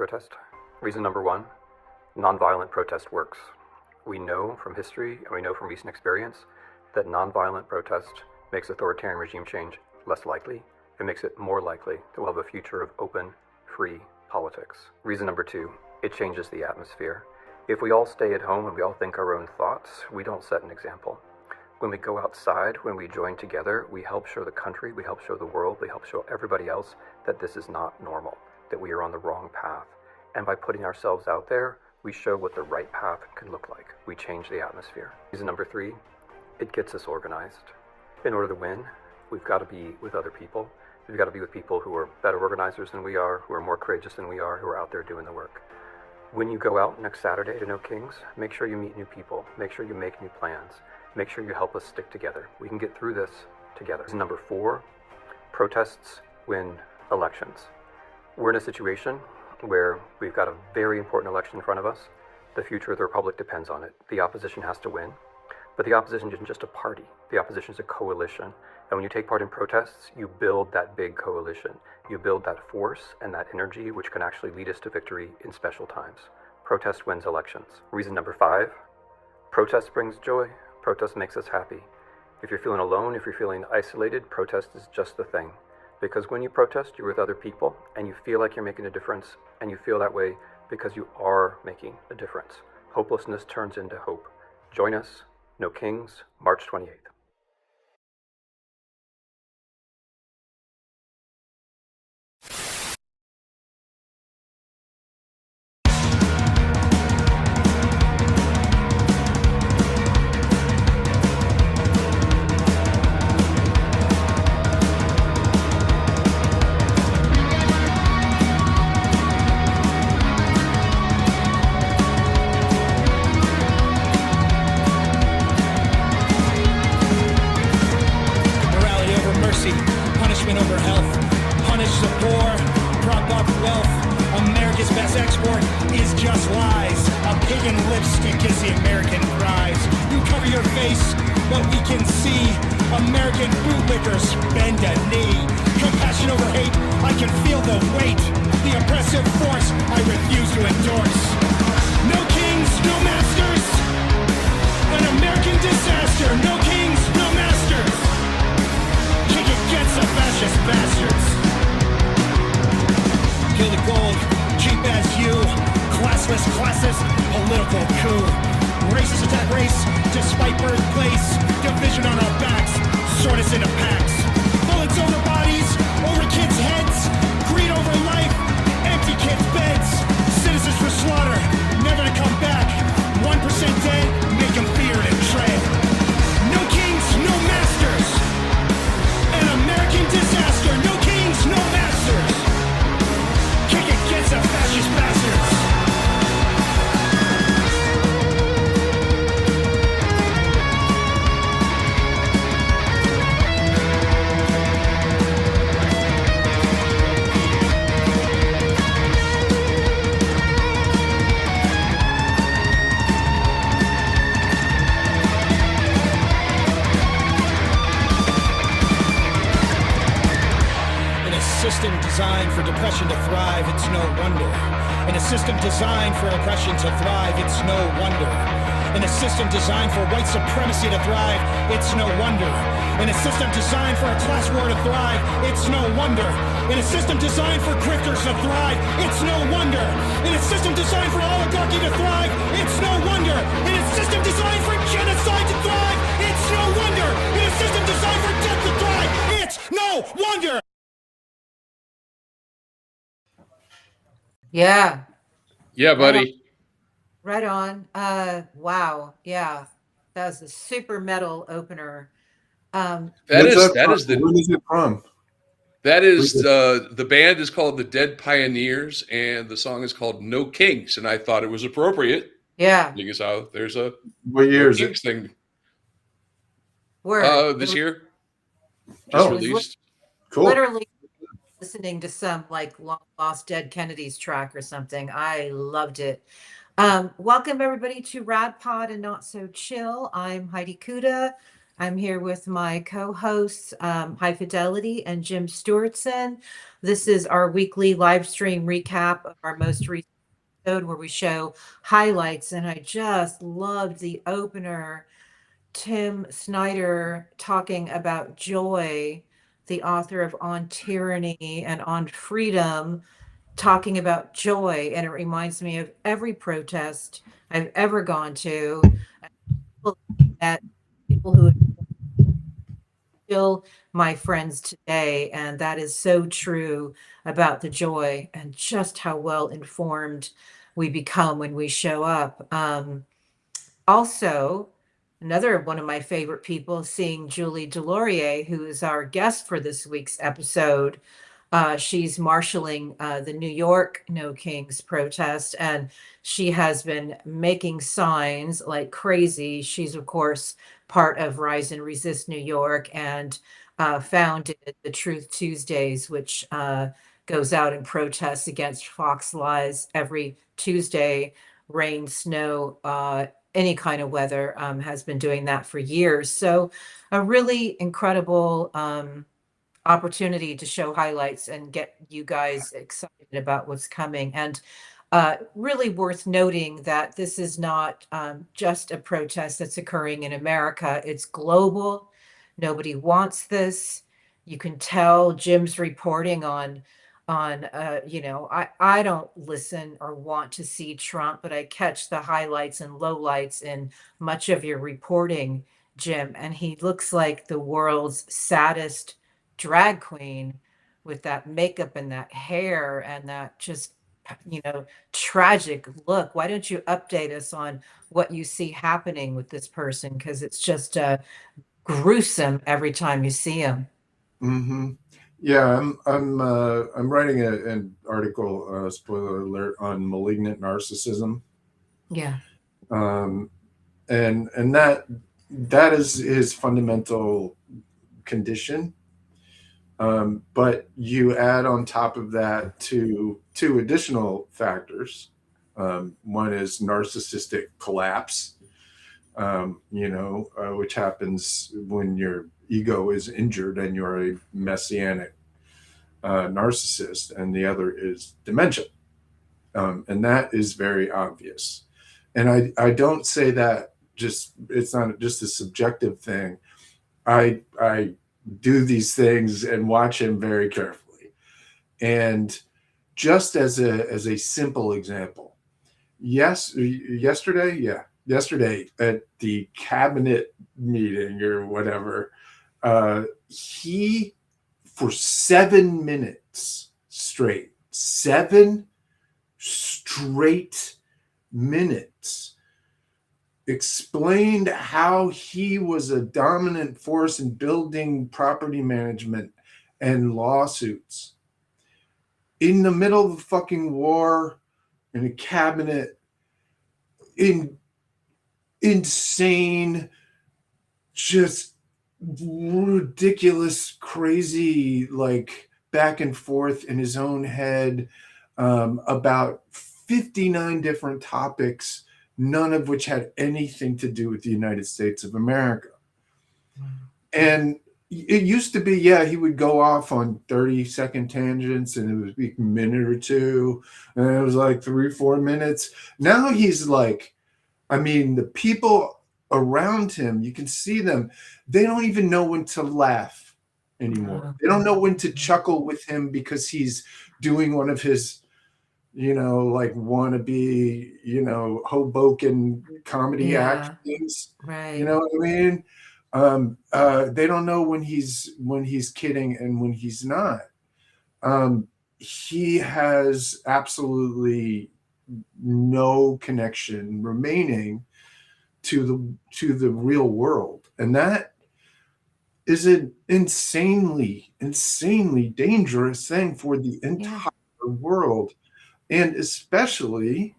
protest? Reason number one, nonviolent protest works. We know from history and we know from recent experience that nonviolent protest makes authoritarian regime change less likely. It makes it more likely that we'll have a future of open, free politics. Reason number two, it changes the atmosphere. If we all stay at home and we all think our own thoughts, we don't set an example. When we go outside, when we join together, we help show the country, we help show the world, we help show everybody else that this is not normal, that we are on the wrong path. And by putting ourselves out there, we show what the right path can look like. We change the atmosphere. Reason number three, it gets us organized. In order to win, we've got to be with other people. We've got to be with people who are better organizers than we are, who are more courageous than we are, who are out there doing the work. When you go out next Saturday to No Kings, make sure you meet new people. Make sure you make new plans. Make sure you help us stick together. We can get through this together. Reason number four, protests win elections. We're in a situation where we've got a very important election in front of us. The future of the Republic depends on it. The opposition has to win. But the opposition isn't just a party. The opposition is a coalition. And when you take part in protests, you build that big coalition. You build that force and that energy which can actually lead us to victory in special times. Protest wins elections. Reason number five, protest brings joy. Protest makes us happy. If you're feeling alone, if you're feeling isolated, protest is just the thing. Because when you protest, you're with other people and you feel like you're making a difference, and you feel that way because you are making a difference. Hopelessness turns into hope. Join us, No Kings, March 28th. Designed for oppression to thrive, it's no wonder. In a system designed for white supremacy to thrive, it's no wonder. In a system designed for a class war to thrive, it's no wonder. In a system designed for grifters to thrive, it's no wonder. In a system designed for oligarchy to thrive, it's no wonder. In a system designed for genocide to thrive, it's no wonder. In a system designed for death to thrive, it's no wonder. Yeah. Yeah, buddy. Right on. Wow. Yeah. That was a super metal opener. That is the where is it from? That is the band is called the Dead Pioneers, and the song is called No Kings, and I thought it was appropriate. Yeah. Because how there's a what year No is Kings it? thing. Where this year. Just released. Cool. Literally listening to some like Lost Dead Kennedys track or something. I loved it. Welcome everybody to Rad Pod and Not So Chill. I'm Heidi Kuda, I'm here with my co-hosts, High Fidelity and Jim Stewartson. This is our weekly live stream recap of our most recent episode where we show highlights. And I just loved the opener, Tim Snyder talking about Joy, the author of On Tyranny and On Freedom, talking about joy. And it reminds me of every protest I've ever gone to. That people who still my friends today. And that is so true about the joy and just how well informed we become when we show up. Also, another one of my favorite people, seeing Julie Delorier, who is our guest for this week's episode. She's marshaling the New York No Kings protest, and she has been making signs like crazy. She's, of course, part of Rise and Resist New York and founded the Truth Tuesdays, which goes out and protests against Fox lies every Tuesday, rain, snow, any kind of weather, has been doing that for years. So a really incredible opportunity to show highlights and get you guys excited about what's coming. And really worth noting that this is not just a protest that's occurring in America. It's global. Nobody wants this. You can tell Jim's reporting on I don't listen or want to see Trump, but I catch the highlights and lowlights in much of your reporting, Jim, and he looks like the world's saddest drag queen with that makeup and that hair and that just tragic look. Why don't you update us on what you see happening with this person? Because it's just gruesome every time you see him. Mm-hmm. Yeah, I'm writing an article, spoiler alert, on malignant narcissism. Yeah. And that is his fundamental condition. But you add on top of that two additional factors. One is narcissistic collapse, which happens when your ego is injured and you're a messianic narcissist, and the other is dementia. And that is very obvious. And I don't say that it's not just a subjective thing. I do these things and watch him very carefully. And just as a simple example, yesterday at the cabinet meeting or whatever, he, for 7 minutes straight, 7 straight minutes, explained how he was a dominant force in building property management and lawsuits in the middle of a fucking war, in a cabinet, in insane, just ridiculous, crazy, like back and forth in his own head about 59 different topics, none of which had anything to do with the United States of America. And it used to be, he would go off on 30-second tangents and it would be a minute or two, and it was like 3-4 minutes. Now he's like, the people around him, you can see them, they don't even know when to laugh anymore. They don't know when to chuckle with him because he's doing one of his like wannabe, Hoboken comedy act things. Right. You know what I mean? They don't know when he's kidding and when he's not. He has absolutely no connection remaining to the real world. And that is an insanely dangerous thing for the entire world. And especially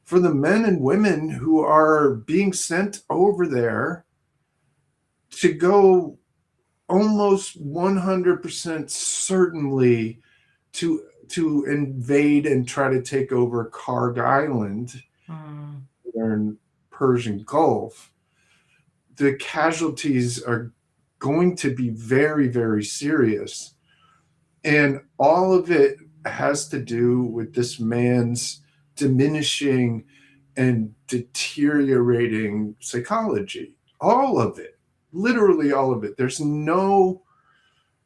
for the men and women who are being sent over there to go almost 100% certainly to invade and try to take over Karg Island, in Persian Gulf. the casualties are going to be very, very serious. And all of it has to do with this man's diminishing and deteriorating psychology. All of it, literally all of it. There's no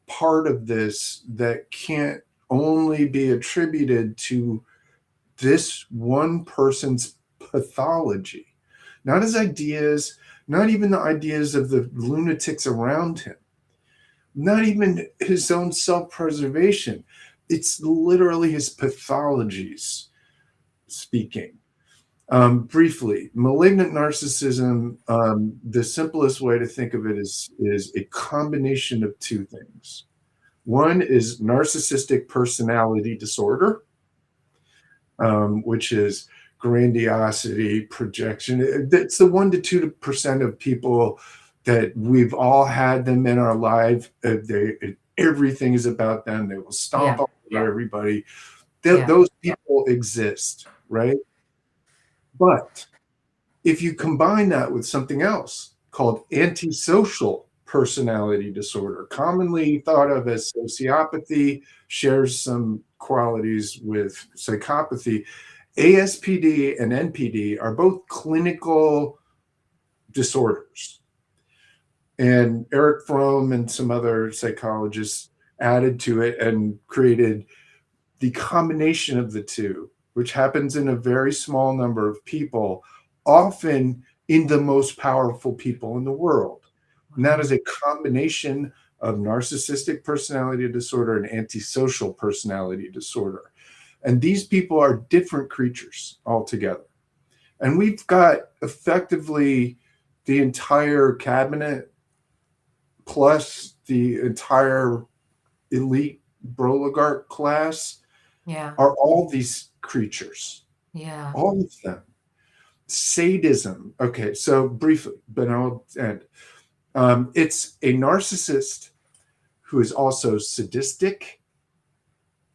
part of this that can't only be attributed to this one person's pathology, not his ideas, not even the ideas of the lunatics around him, not even his own self-preservation. It's literally his pathologies speaking. Briefly, malignant narcissism, the simplest way to think of it is a combination of two things. One is narcissistic personality disorder, which is grandiosity, projection. It's the 1% to 2% of people that we've all had them in our life. Everything is about them. They will stomp all over everybody. Those people exist, right? But if you combine that with something else called antisocial personality disorder, commonly thought of as sociopathy, shares some qualities with psychopathy. ASPD and NPD are both clinical disorders. And Eric Fromm and some other psychologists added to it and created the combination of the two, which happens in a very small number of people, often in the most powerful people in the world. And that is a combination of narcissistic personality disorder and antisocial personality disorder. And these people are different creatures altogether. And we've got effectively the entire cabinet plus the entire elite oligarch class are all these creatures. Yeah. All of them. Sadism. Okay, so briefly, but I'll end. It's a narcissist who is also sadistic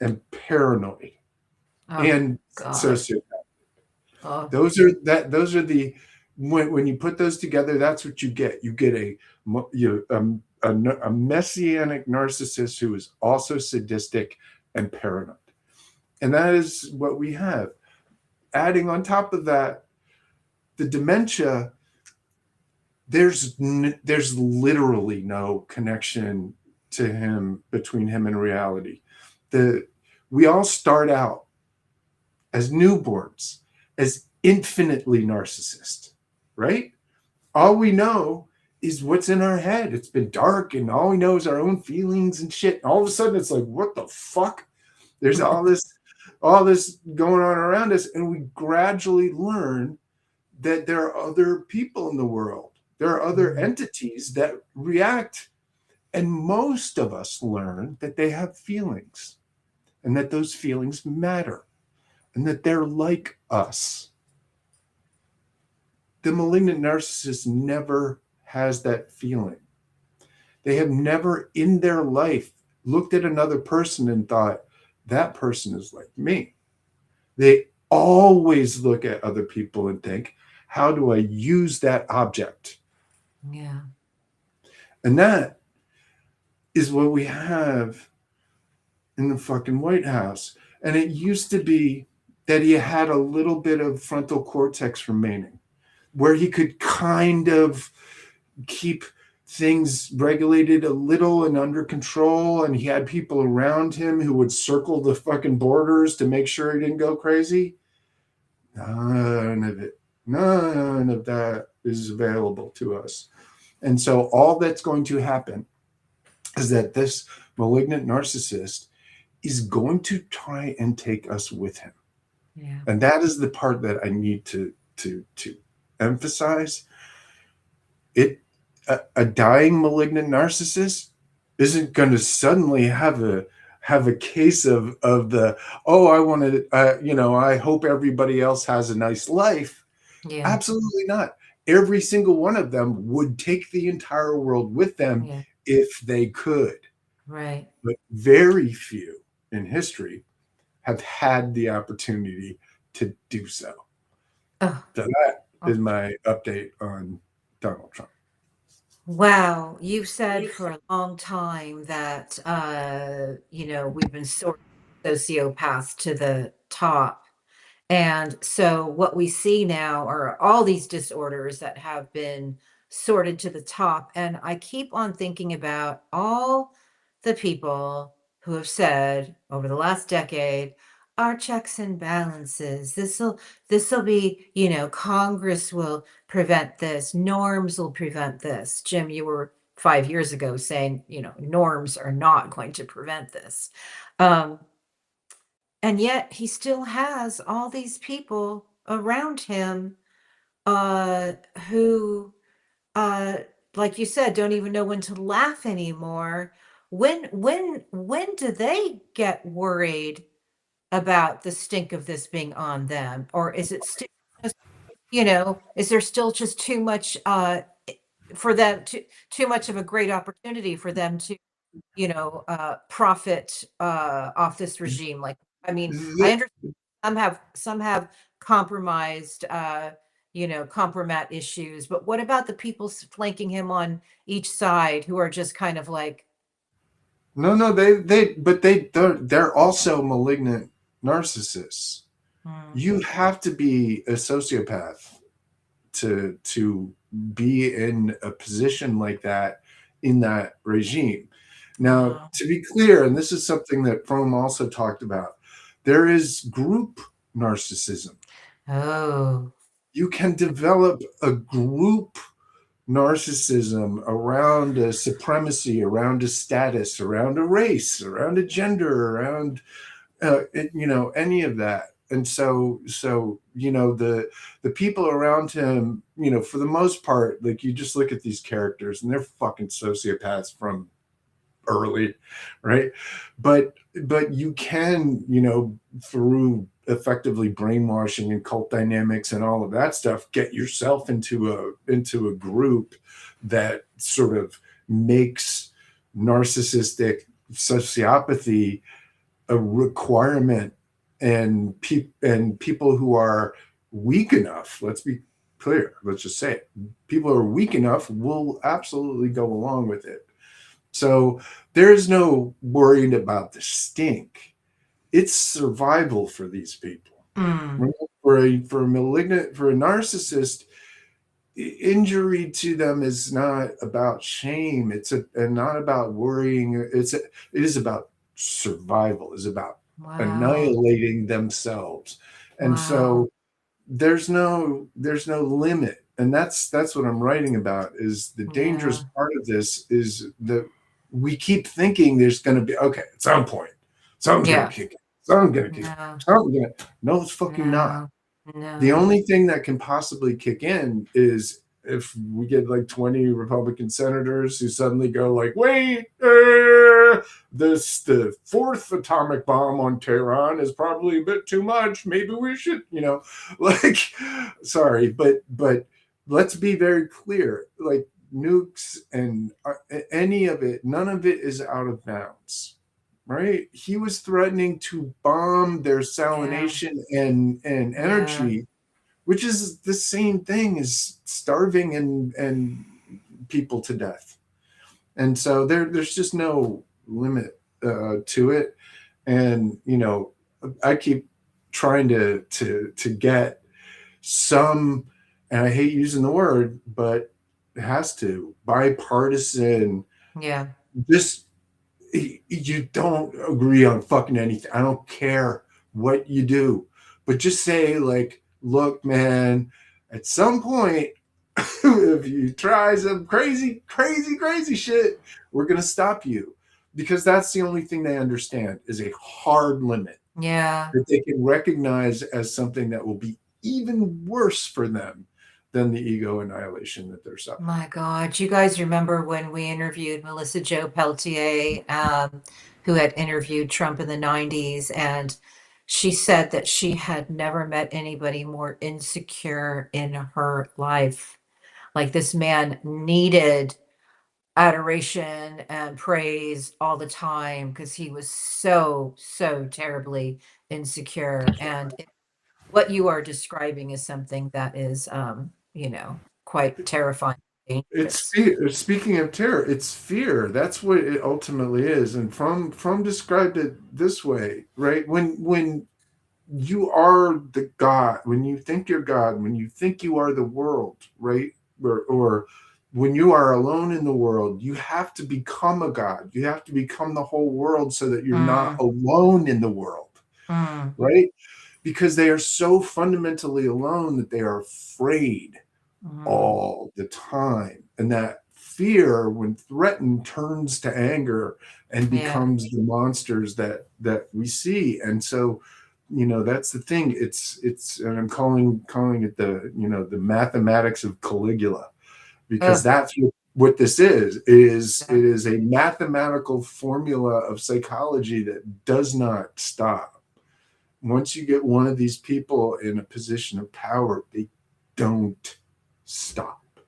and paranoid and sociopath. Those are the when you put those together, that's what you get. You get a messianic narcissist who is also sadistic and paranoid. And that is what we have. Adding on top of that, the dementia, there's literally no connection between him and reality. We all start out as newborns, as infinitely narcissist, right? All we know is what's in our head. It's been dark, and all we know is our own feelings and shit. All of a sudden, it's like, what the fuck? There's all this going on around us, and we gradually learn that there are other people in the world. There are other entities that react, and most of us learn that they have feelings, and that those feelings matter, and that they're like us. The malignant narcissist never has that feeling. They have never in their life looked at another person and thought, that person is like me. They always look at other people and think, how do I use that object? Yeah. And that is what we have in the fucking White House. And it used to be that he had a little bit of frontal cortex remaining, where he could kind of keep things regulated a little and under control, and he had people around him who would circle the fucking borders to make sure he didn't go crazy. None of that is available to us. And so all that's going to happen is that this malignant narcissist is going to try and take us with him. Yeah. And that is the part that I need to emphasize. A dying malignant narcissist isn't going to suddenly have a case of the, I want to, I hope everybody else has a nice life. Yeah. Absolutely not. Every single one of them would take the entire world with them if they could. Right. But very few in history have had the opportunity to do so. So that is my update on Donald Trump. Wow, you've said for a long time that we've been sorting sociopaths to the top. And so what we see now are all these disorders that have been sorted to the top. And I keep on thinking about all the people who have said over the last decade, our checks and balances, this'll be, Congress will prevent this, norms will prevent this. Jim, you were 5 years ago saying, norms are not going to prevent this. And yet he still has all these people around him uh who uh like you said don't even know when to laugh anymore. When do they get worried about the stink of this being on them? Or is it still just, is there still just too much for them too much of a great opportunity for them to profit off this regime? Like, I mean, I understand some have compromised, compromat issues, but what about the people flanking him on each side who are just kind of like, No, but they're also malignant narcissists. hmm, You have to be a sociopath to be in a position like that in that regime. Now, wow, to be clear, and this is something that Fromm also talked about, there is group narcissism. oh, You can develop a group narcissism around a supremacy, around a status, around a race, around a gender, around any of that. And so the people around him, for the most part, like you just look at these characters and they're fucking sociopaths from early, right? But you can, through effectively brainwashing and cult dynamics and all of that stuff, get yourself into a group that sort of makes narcissistic sociopathy a requirement, and people who are weak enough, let's be clear, let's just say it, people who are weak enough will absolutely go along with it. So there's no worrying about the stink. It's survival for these people. mm, Right? For a malignant, for a narcissist, injury to them is not about shame. And not about worrying. It is about survival. Is about wow, annihilating themselves. And wow, so there's no limit. And that's what I'm writing about. Is the dangerous yeah, part of this is that we keep thinking there's going to be, okay, at some point something's going to yeah, kick in, something's going to kick in, no, something's going to, no, it's fucking not. no, The no, only thing that can possibly kick in is if we get like 20 Republican senators who suddenly go like, wait, the fourth atomic bomb on Tehran is probably a bit too much. Maybe we should, like, sorry, but let's be very clear. Like nukes and any of it, none of it is out of bounds. Right? He was threatening to bomb their yeah, salination and yeah, energy, which is the same thing as starving and people to death. And so there's just no limit to it. And I keep trying to get some, and I hate using the word, but it has to, bipartisan. yeah, This You don't agree on fucking anything. I don't care what you do, but just say like, look, man, at some point, if you try some crazy, crazy, crazy shit, we're gonna stop you, because that's the only thing they understand is a hard limit yeah. that they can recognize as something that will be even worse for them than the ego annihilation that they're suffering. My God, you guys remember when we interviewed Melissa Joe Peltier, who had interviewed Trump in the 90s, and she said that she had never met anybody more insecure in her life. Like this man needed adoration and praise all the time because he was so, so terribly insecure. And what you are describing is something that is, quite terrifying. It's dangerous. fear. Speaking of terror, it's fear. That's what it ultimately is. And from described it this way, right? When you are the God, when you think you're God, when you think you are the world, right? Or when you are alone in the world, you have to become a God. You have to become the whole world so that you're not Mm, alone in the world, mm, right? Because they are so fundamentally alone that they are afraid mm. all the time. And that fear, when threatened, turns to anger and Yeah. becomes the monsters that we see. And so, that's the thing. It's and I'm calling it the mathematics of Caligula, because Ugh, that's what this is. It is exactly. a mathematical formula of psychology that does not stop. Once you get one of these people in a position of power, they don't stop.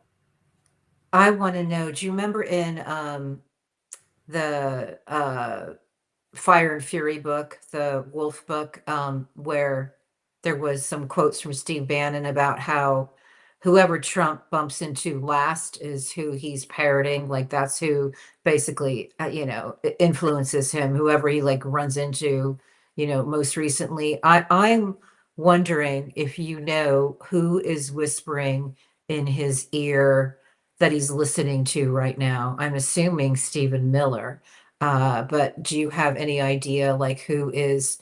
I want to know, do you remember in the Fire and Fury book, the Wolf book, where there was some quotes from Steve Bannon about how whoever Trump bumps into last is who he's parroting. Like that's who basically, influences him. Whoever he like runs into, most recently. I'm wondering if you know who is whispering in his ear that he's listening to right now. I'm assuming Stephen Miller. But do you have any idea like who is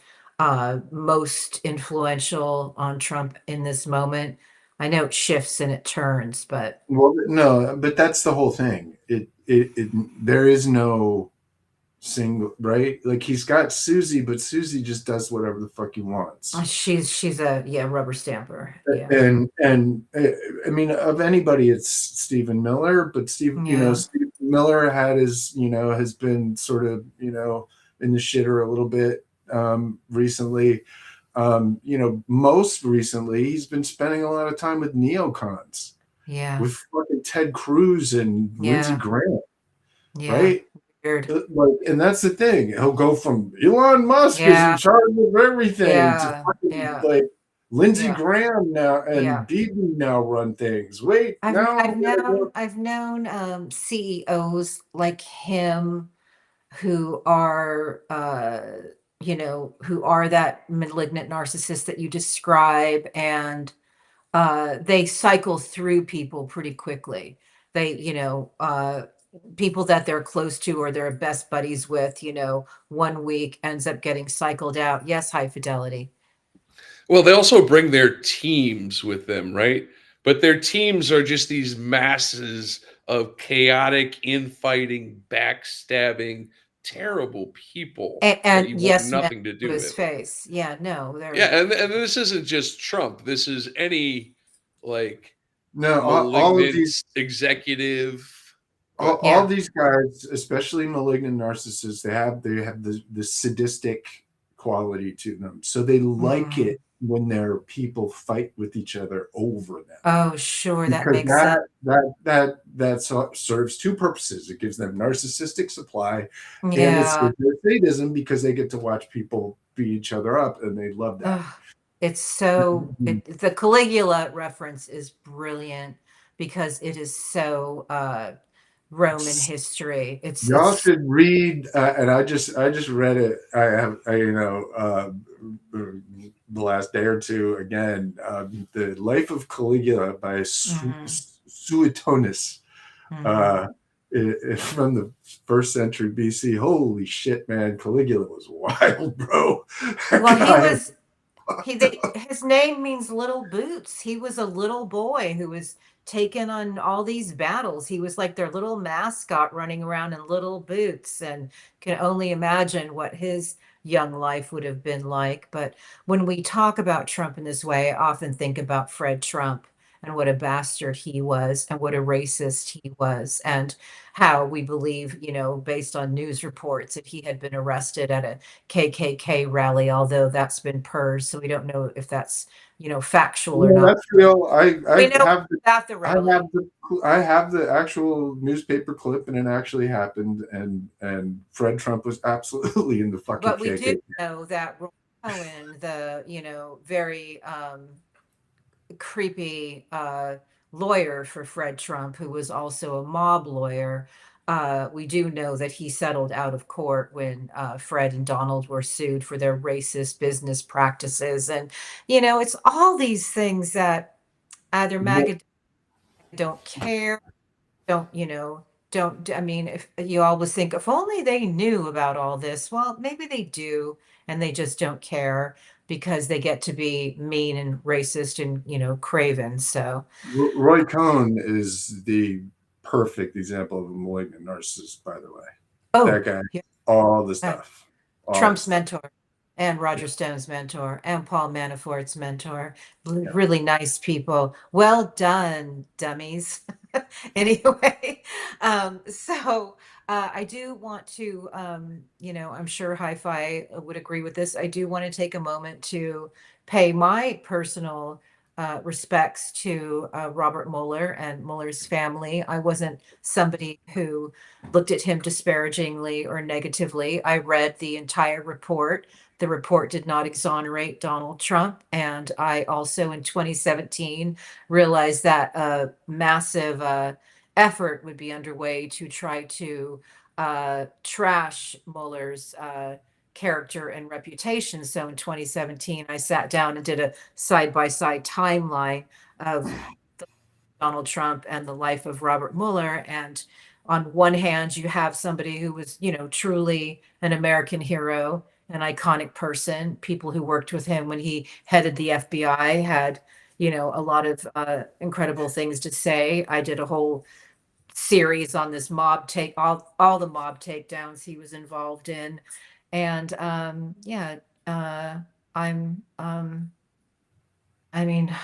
most influential on Trump in this moment? I know it shifts and it turns, but Well, no, but that's the whole thing. There is no single, right? Like he's got Susie, but Susie just does whatever the fuck he wants. she's a rubber stamper. Yeah. And I mean, of anybody, it's Stephen Miller, but Yeah. Steve Miller has been sort of, in the shitter a little bit recently. Most recently, he's been spending a lot of time with neocons, Yeah. with fucking Ted Cruz and Lindsey Yeah. Graham, Yeah. right? Weird. Like, and that's the thing. He'll go from Elon Musk is in Yeah. charge of everything to Yeah. fucking Yeah. like Lindsey Yeah. Graham now and Yeah. Bibi now run things. Wait, now I've we gotta known go. I've known CEOs like him who are who are that malignant narcissist that you describe, and they cycle through people pretty quickly. They people that they're close to or they're best buddies with, 1 week ends up getting cycled out. Yes, high fidelity. Well, they also bring their teams with them, right? But their teams are just these masses of chaotic, infighting, backstabbing, terrible people that And you want yes, men nothing to to do his with. face. Yeah, no, Yeah, they're and this isn't just Trump. This is any like No, all of malignant these executive. all, But all yeah. these guys, especially malignant narcissists, they have the sadistic quality to them. So they like Mm. it when their people fight with each other over them. Oh, sure, that Because makes sense. serves two purposes. It gives them narcissistic supply, and it's Yeah. their sadism because they get to watch people beat each other up, and they love that. Ugh, it's so the Caligula reference is brilliant because it is so Roman history. Y'all It's should read, and I just read it. The last day or two again. The Life of Caligula by mhm, Suetonius. mhm. Uh, from the first century BC. Holy shit, man! Caligula was wild, bro. That Well, he guy was his name means little boots. He was a little boy who was taken on all these battles. He was like their little mascot running around in little boots, and can only imagine what his young life would have been like. But when we talk about Trump in this way, I often think about Fred Trump and what a bastard he was and what a racist he was, and how we believe, based on news reports, if he had been arrested at a KKK rally, although that's been purged, so we don't know if that's, factual or No, not. that's real. I We know have the about the I have rally, the I have the actual newspaper clip, and it actually happened. And Fred Trump was absolutely in the fucking but we do KKK. know that Roy Cohen, the, very creepy lawyer for Fred Trump, who was also a mob lawyer. We do know that he settled out of court when Fred and Donald were sued for their racist business practices. And, it's all these things that either MAGA don't care, don't, don't, I mean, if you always think, if only they knew about all this, well, maybe they do, and they just don't care because they get to be mean and racist and, craven. So, Roy Cohn is the perfect example of a malignant narcissist, by the way. oh, That guy, yeah. all the stuff. Trump's mentor and Roger Stone's mentor and Paul Manafort's mentor. Yeah. Really nice people. Well done, dummies. Anyway, so I do want to, I'm sure Hi-Fi would agree with this. I do want to take a moment to pay my personal respects to Robert Mueller and Mueller's family. I wasn't somebody who looked at him disparagingly or negatively. I read the entire report. The report did not exonerate Donald Trump. And I also, in 2017, realized that a massive effort would be underway to try to trash Mueller's character and reputation. So in 2017, I sat down and did a side-by-side timeline of Donald Trump and the life of Robert Mueller. And on one hand, you have somebody who was, truly an American hero, an iconic person. People who worked with him when he headed the FBI had, a lot of incredible things to say. I did a whole series on this all the mob takedowns he was involved in. And yeah, I'm I mean,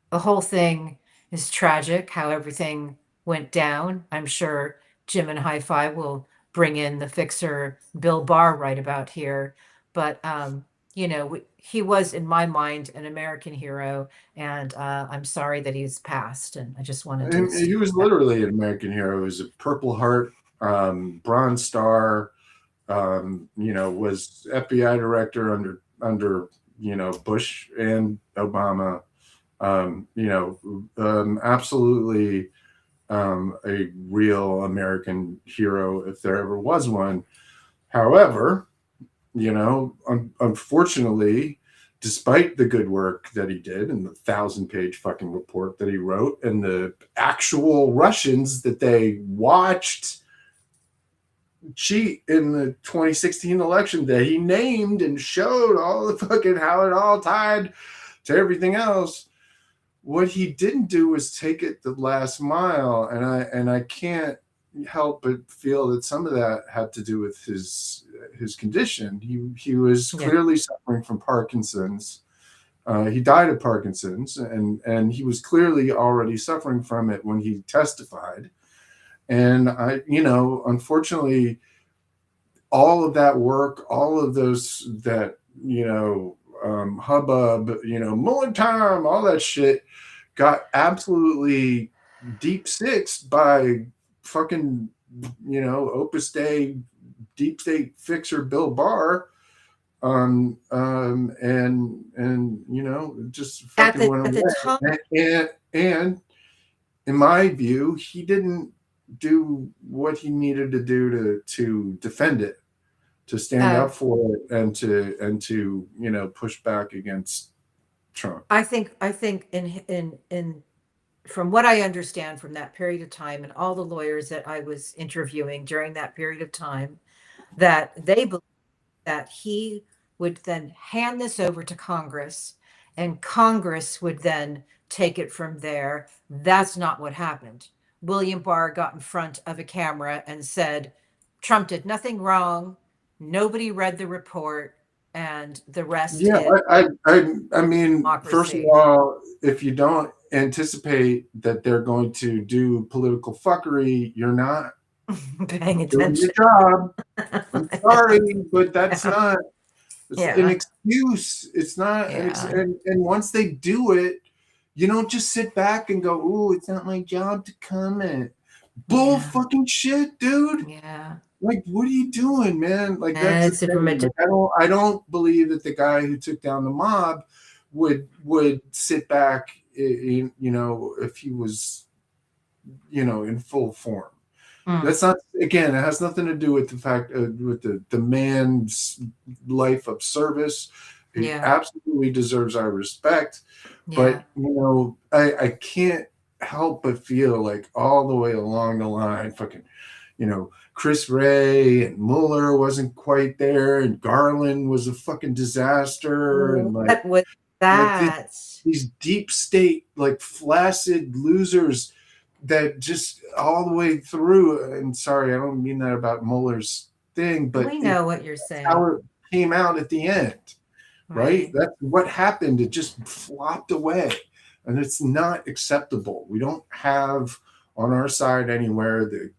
the whole thing is tragic how everything went down. I'm sure Jim and Hi-Fi will bring in the fixer Bill Barr right about here. But he was, in my mind, an American hero, and I'm sorry that he's passed. And I just wanted to He was literally an American hero. He was a Purple Heart, Bronze Star, was FBI director under Bush and Obama. Absolutely a real American hero if there ever was one. However, unfortunately, despite the good work that he did and the 1,000-page fucking report that he wrote and the actual Russians that they watched cheat in the 2016 election that he named and showed all the fucking how it all tied to everything else, what he didn't do was take it the last mile. And I can't help but feel that some of that had to do with his condition. He was clearly suffering from Parkinson's. He died of Parkinson's, and he was clearly already suffering from it when he testified. And unfortunately, all of that work, all of those that hubbub, Mueller time, all that shit got absolutely deep sixed by fucking Opus Dei deep state fixer Bill Barr, and just fucking went away. And in my view, he didn't do what he needed to do to defend it, to stand up for it, and to push back against Trump. I think in from what I understand from that period of time and all the lawyers that I was interviewing during that period of time, that they believe that he would then hand this over to Congress and Congress would then take it from there. That's not what happened. William Barr got in front of a camera and said, Trump did nothing wrong. Nobody read the report, and the rest is I mean, democracy. First of all, if you don't anticipate that they're going to do political fuckery, you're not paying doing attention. your job. I'm sorry, but that's not an excuse. It's not and once they do it, you don't just sit back and go, "Ooh, it's not my job to comment." Bull fucking shit, dude. Yeah. Like, what are you doing, man? Like, that's the thing. Like, I don't believe that the guy who took down the mob would sit back if he was, in full form. Mm, That's not, again, it has nothing to do with the fact, with the man's life of service. He yeah, absolutely deserves our respect. yeah. But, I can't help but feel like all the way along the line, fucking, Chris Ray and Mueller wasn't quite there, and Garland was a fucking disaster, and What was like that? these deep state, like flaccid losers that just all the way through. And sorry, I don't mean that about Mueller's thing, but We know what you're that's how saying, it came out at the end, right? right? That's what happened. It just flopped away, and it's not acceptable. We don't have on our side anywhere the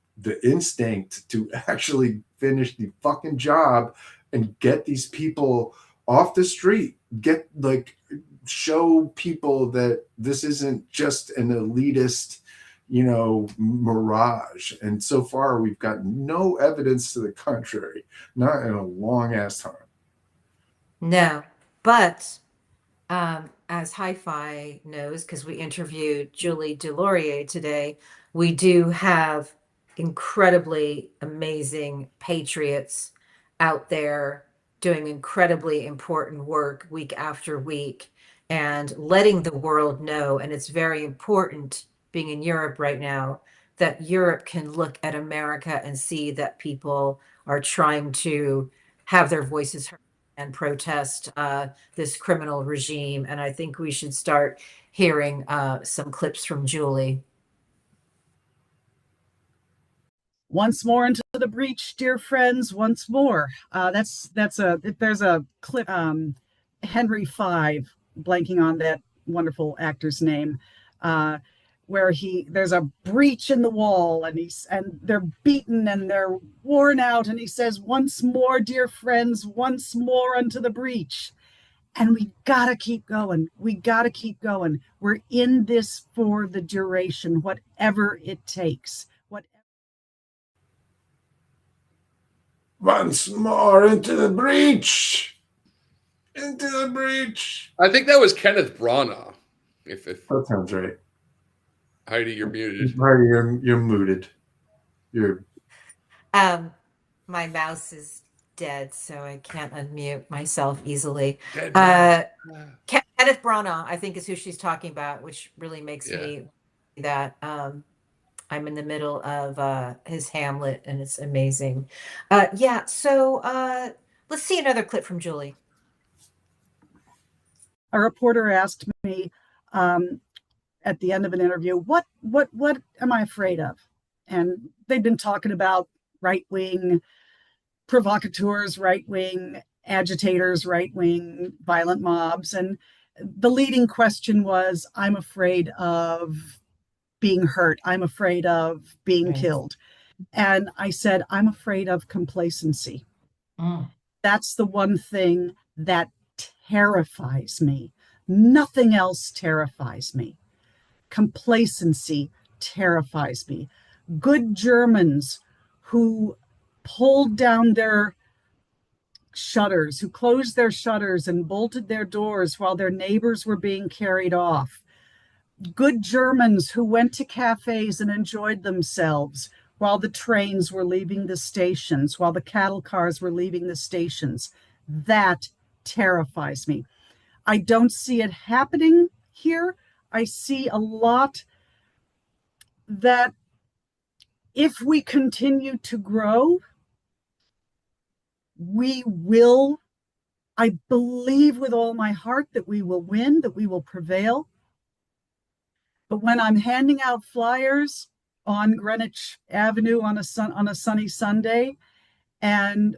instinct to actually finish the fucking job and get these people off the street, get like show people that this isn't just an elitist, mirage. And so far, we've got no evidence to the contrary, not in a long ass time. No, but as Hi-Fi knows, because we interviewed Julie Delorier today, we do have incredibly amazing patriots out there doing incredibly important work week after week and letting the world know. And it's very important being in Europe right now that Europe can look at America and see that people are trying to have their voices heard and protest this criminal regime. And I think we should start hearing some clips from Julie. Once more into the breach, dear friends. Once more. There's a clip. Henry Five, blanking on that wonderful actor's name, where there's a breach in the wall, and they're beaten and they're worn out, and he says, "Once more, dear friends, once more unto the breach." And we gotta keep going. We gotta keep going. We're in this for the duration, whatever it takes. Once more into the breach. Into the breach. I think that was Kenneth Branagh. If That sounds right. Heidi, you're muted. Heidi, you're muted. You're My mouse is dead, so I can't unmute myself easily. Dead man. Kenneth Branagh, I think, is who she's talking about, which really makes Yeah. me that I'm in the middle of his Hamlet, and it's amazing. Yeah, so let's see another clip from Julie. A reporter asked me at the end of an interview, what am I afraid of? And they'd been talking about right-wing provocateurs, right-wing agitators, right-wing violent mobs. And the leading question was, I'm afraid of being hurt. I'm afraid of being Right. killed. And I said, I'm afraid of complacency. That's the one thing that terrifies me. Nothing else terrifies me. Complacency terrifies me. Good Germans who pulled down their shutters, who closed their shutters and bolted their doors while their neighbors were being carried off. Good Germans who went to cafes and enjoyed themselves while the trains were leaving the stations, while the cattle cars were leaving the stations. That terrifies me. I don't see it happening here. I see a lot that if we continue to grow, we will, I believe with all my heart that we will win, that we will prevail. But when I'm handing out flyers on Greenwich Avenue on a sunny Sunday, and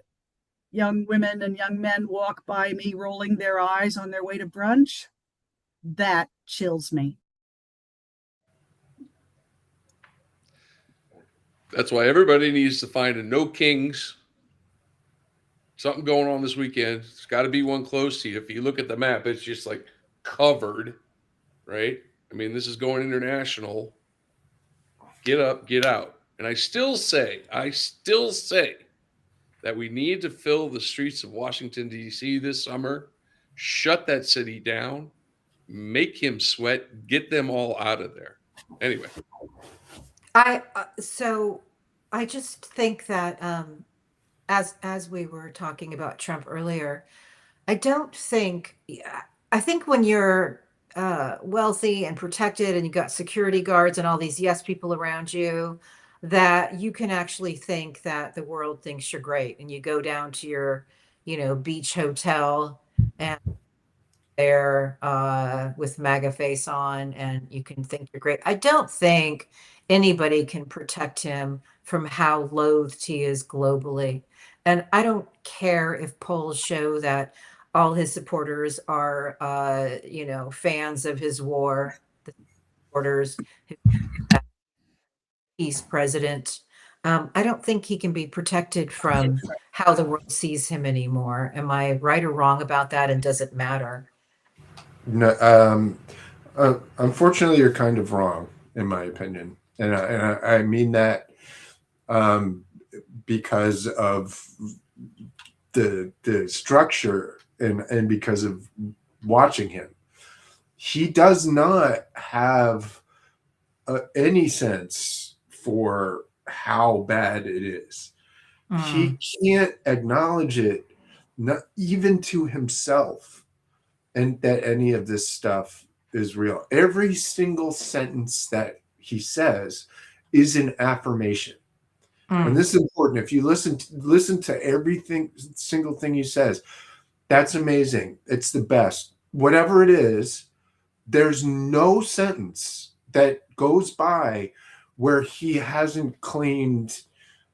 young women and young men walk by me rolling their eyes on their way to brunch, that chills me. That's why everybody needs to find a no kings. Something going on this weekend. It's got to be one close to you. If you look at the map, it's just like covered, right? I mean, this is going international. Get up, get out. And I still say that we need to fill the streets of Washington, D.C. this summer, shut that city down, make him sweat, get them all out of there. Anyway. So I just think that as we were talking about Trump earlier, I don't think, yeah, I think when you're wealthy and protected and you got security guards and all these yes people around you, that you can actually think that the world thinks you're great, and you go down to your, beach hotel and there with MAGA face on, and you can think you're great. I don't think anybody can protect him from how loathed he is globally. And I don't care if polls show that all his supporters are, fans of his war, the supporters who he's president. I don't think he can be protected from how the world sees him anymore. Am I right or wrong about that? And does it matter? No, unfortunately, you're kind of wrong, in my opinion, and I mean that because of the structure and because of watching him. He does not have any sense for how bad it is. He can't acknowledge it, not even to himself, and that any of this stuff is real. Every single sentence that he says is an affirmation. And this is important. If you listen to everything, single thing he says, that's amazing. It's the best. Whatever it is, there's no sentence that goes by where he hasn't claimed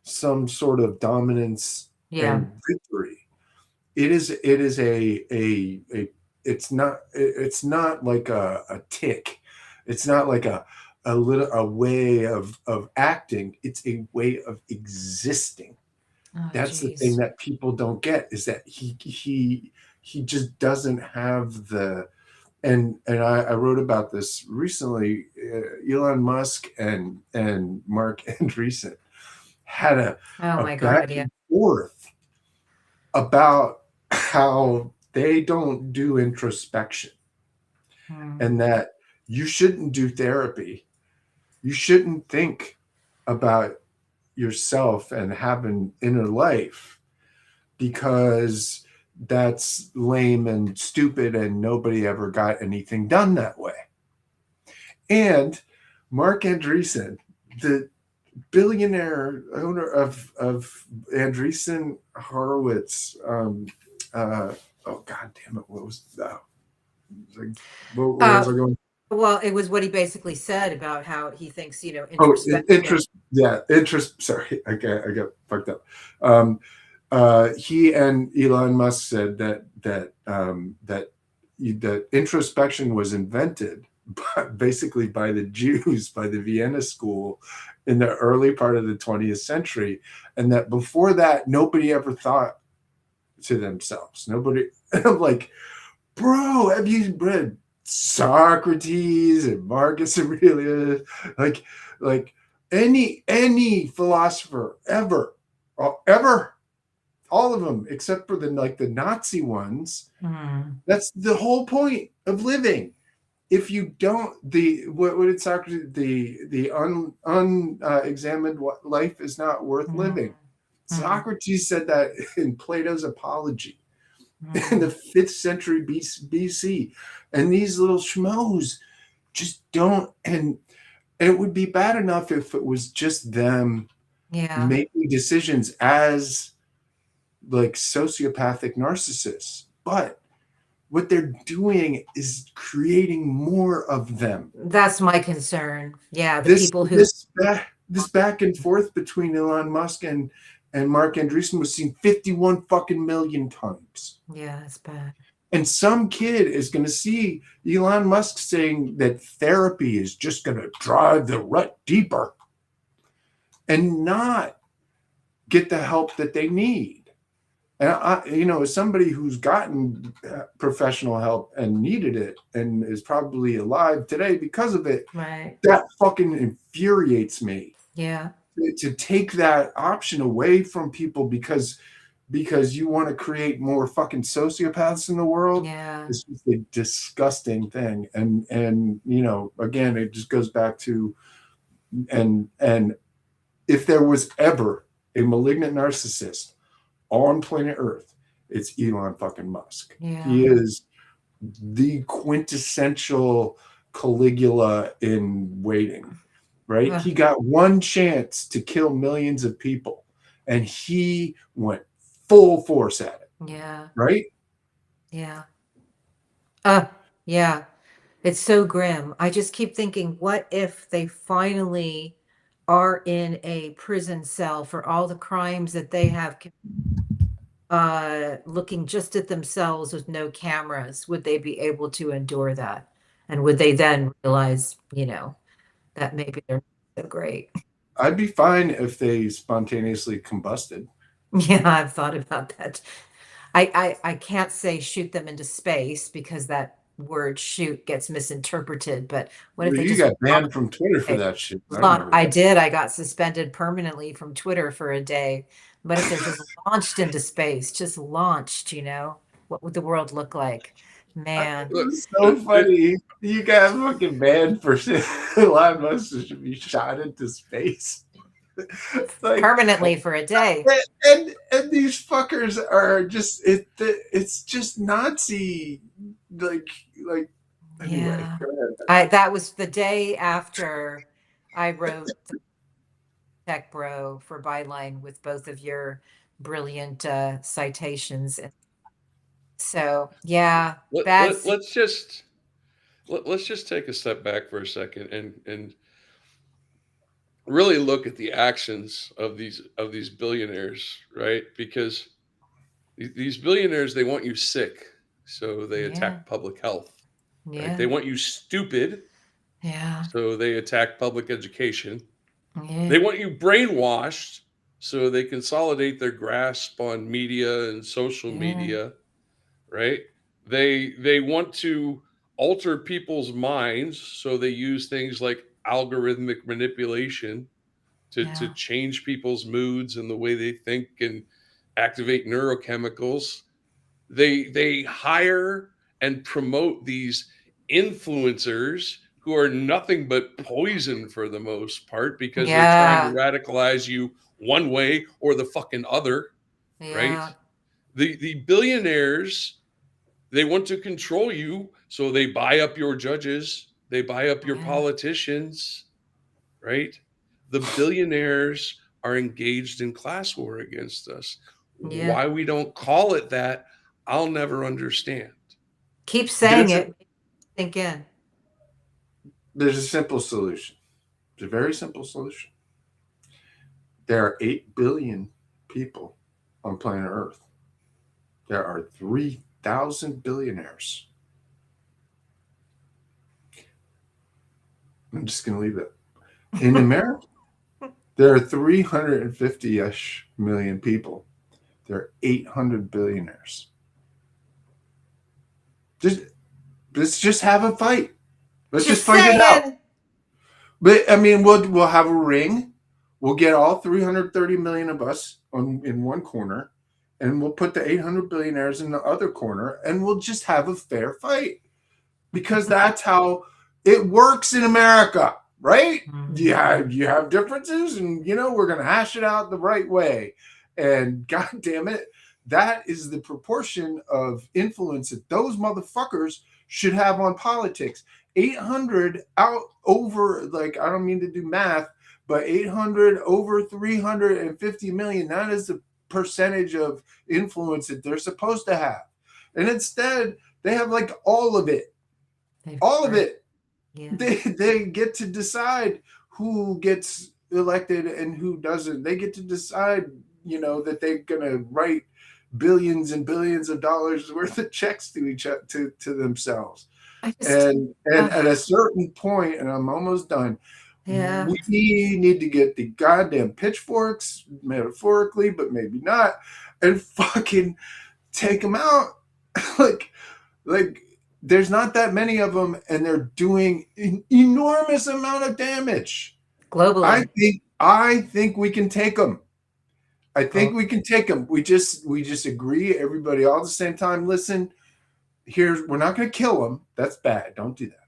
some sort of dominance and victory. It's not like a tick. It's not like a way of acting. It's a way of existing. That's the thing that people don't get, is that he just doesn't have the. And I wrote about this recently. Elon Musk and Mark Andreessen had a back and forth about how they don't do introspection, and that you shouldn't do therapy. You shouldn't think about yourself and have an inner life, because that's lame and stupid and nobody ever got anything done that way. And Mark Andreessen, the billionaire owner of Andreessen Horowitz, oh god damn it, what was that? Where was I going? Well, it was what he basically said about how he thinks, Sorry, I got fucked up. He and Elon Musk said that introspection was invented basically by the Jews, by the Vienna School in the early part of the 20th century, and that before that nobody ever thought to themselves. Nobody. I'm like, bro, have you read Socrates and Marcus Aurelius? Like any philosopher ever, all of them except for the Nazi ones. That's the whole point of living. If you don't, what did Socrates? The unexamined life is not worth living. Socrates said that in Plato's Apology in the 5th century BC. And these little schmoes just don't. And it would be bad enough if it was just them making decisions as like sociopathic narcissists. But what they're doing is creating more of them. That's my concern. Yeah, People who this back and forth between Elon Musk and Mark Andreessen was seen 51 fucking million times. Yeah, that's bad. And some kid is going to see Elon Musk saying that therapy is just going to drive the rut deeper and not get the help that they need. And as somebody who's gotten professional help and needed it and is probably alive today because of it, that fucking infuriates me. Yeah. To take that option away from people because because you want to create more fucking sociopaths in the world. Yeah. It's just a disgusting thing. And you know, again, it just goes back to and if there was ever a malignant narcissist on planet Earth, it's Elon fucking Musk. Yeah. He is the quintessential Caligula in waiting, right? He got one chance to kill millions of people, and he went full force at it. Yeah. Right? Yeah. Yeah. It's so grim. I just keep thinking, what if they finally are in a prison cell for all the crimes that they have, looking just at themselves with no cameras? Would they be able to endure that? And would they then realize, you know, that maybe they're not so great? I'd be fine if they spontaneously combusted. Yeah, I've thought about that. I can't say shoot them into space because that word shoot gets misinterpreted, but what if Well, they you just got banned from Twitter for that shit. I did. I got suspended permanently from Twitter for a day. But if they're just launched into space, just launched, you know, what would the world look like? Man. It's so funny. You got fucking banned for Elon Musk should be shot into space. Like, permanently for a day. And these fuckers are just it's just Nazi like anyway. Yeah. That was the day after I wrote Tech Bro for Byline with both of your brilliant citations. So yeah, let's just take a step back for a second and really look at the actions of these billionaires, right? Because these billionaires, they want you sick, so they attack public health. Yeah. Right? They want you stupid. Yeah. So they attack public education. Yeah. They want you brainwashed, so they consolidate their grasp on media and social media, right? They want to alter people's minds, so they use things like algorithmic manipulation to change people's moods and the way they think and activate neurochemicals. They hire and promote these influencers who are nothing but poison for the most part, because they're trying to radicalize you one way or the fucking other, right? The billionaires, they want to control you, so they buy up your judges, they buy up your politicians, right? The billionaires are engaged in class war against us. Why we don't call it that, I'll never understand. Keep saying it. Think in. There's a simple solution. It's a very simple solution. There are 8 billion people on planet Earth. There are 3,000 billionaires. I'm just going to leave it. In America, there are 350-ish million people. There are 800 billionaires. Let's just have a fight. Let's just fight it out. But I mean, we'll have a ring. We'll get all 330 million of us in one corner, and we'll put the 800 billionaires in the other corner, and we'll just have a fair fight, because that's how it works in America, right? You have differences, and we're gonna hash it out the right way. And God damn it, that is the proportion of influence that those motherfuckers should have on politics. 800 out over, like, I don't mean to do math, but 800 over 350 million, that is the percentage of influence that they're supposed to have. And instead, they have like all of it. All of it. Yeah. They get to decide who gets elected and who doesn't. They get to decide, that they're gonna write billions and billions of dollars worth of checks to each other, to themselves. And at a certain point, and I'm almost done, we need to get the goddamn pitchforks, metaphorically, but maybe not, and fucking take them out. like there's not that many of them, and they're doing an enormous amount of damage globally. I think we can take them. I think we can take them. We just agree, everybody, all at the same time. Listen, we're not going to kill them. That's bad. Don't do that.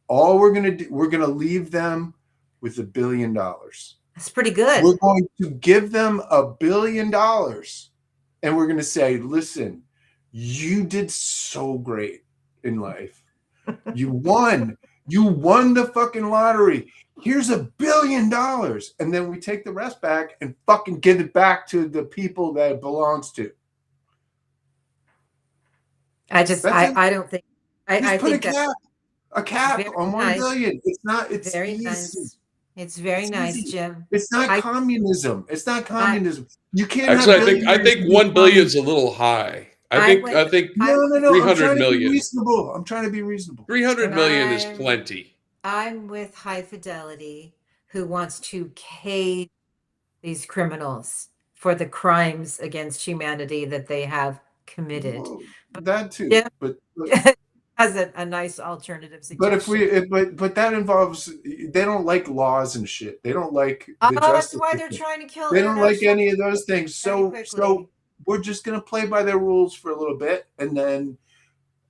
All we're going to do, we're going to leave them with $1 billion. That's pretty good. We're going to give them $1 billion, and we're going to say, listen, you did so great in life. You won. You won the fucking lottery. Here's $1 billion. And then we take the rest back and fucking give it back to the people that it belongs to. I don't think, I put think a cap on $1 billion. It's very easy. nice. It's very nice, easy. Jim. It's not communism. It's not communism. You can't. Actually, I think 1 billion is a little high. I think no. 300 million. I'm trying to be reasonable. 300 million is plenty. I'm with High Fidelity, who wants to cage these criminals for the crimes against humanity that they have committed. Well, that too, yeah. but has a nice alternative suggestion. But that involves, they don't like laws and shit. They don't like the justice. That's why they're trying to kill. They don't like any of those things. So we're just gonna play by their rules for a little bit, and then